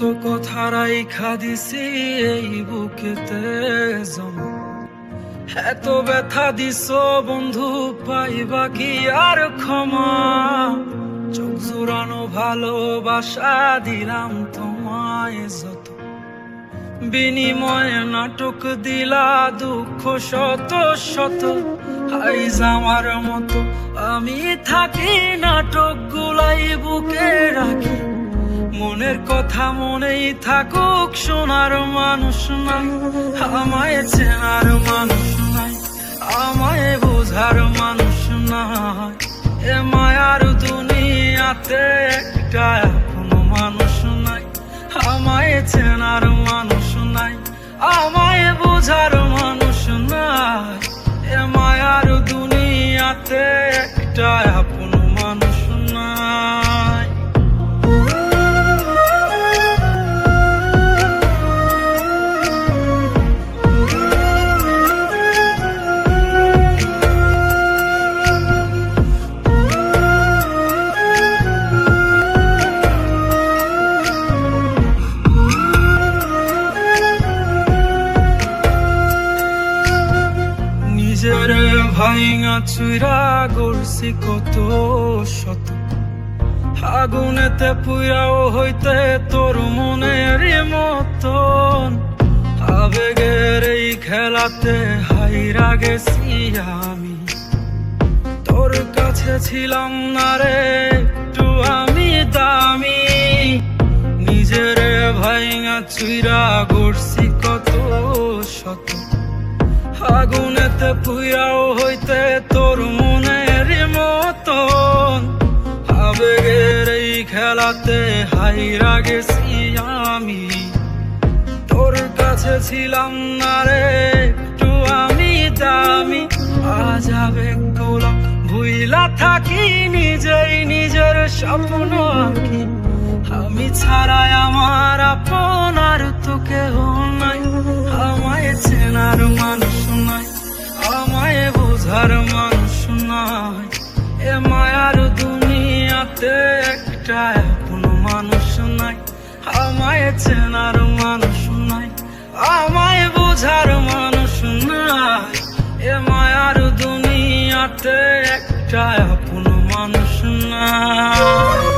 কথা রাইখা দিছি এই বুকেতে জমা, এত ব্যথা দিছ বন্ধু পাইবা কি আর ক্ষমা। চোখ জুড়ানো ভালোবাসা দিলাম তোমায় যত, বিনিময়ে নাটক দিলা দুঃখ শত শত। আইজ আমার মতো আমি থাকি নাটক গুলাই বুকে রাখি, মনের কথা মনেই থাকুক শোনার মানুষ নাই, আমায় চেনার মানুষ নাই, আমায় বোঝার মানুষ নাই। এ মায়ার দুনিয়াতে একটা কোনো মানুষ নাই, আমায় চেনার মানুষ নাই, আমায় বোঝার মানুষ নাই। এ মায়ার দুনিয়াতে একটা কোনো মানুষ নাই। নিজের ভাইঙা চুইরা গড়ছি কত শত, আগুনেতে পুইরাও হইতে তোর মনের মতন। আবেগের এই খেলাতে হাইরা গেছি আমি, তোর কাছে ছিলাম না রে একটু আমি দামি। নিজের ভাইঙা চুইরা গড়ছি কত শত, আগুনেতে পুইরাও হইতে তোর মনের মতন। আবেগের এই খেলাতে হাইরা গেছি আমি, তোর কাছে ছিলাম না রে একটু আমি দামি। আজ আবেগগুলো ভুইলা থাকি, নিজেই নিজের স্বপ্ন আঁকি। আমি ছাড়াই আমার আপন আর তো কেহ নাই, আমায় চেনার মানুষ নাই, আমায় বোঝার মানুষ নাই। এ মায়ার দুনিয়াতে একটা কোনো মানুষ নাই, আমায় চেনার মানুষ নাই, আমায় বোঝার মানুষ নাই। এ মায়ার দুনিয়াতে একটা কোনো মানুষ নাই।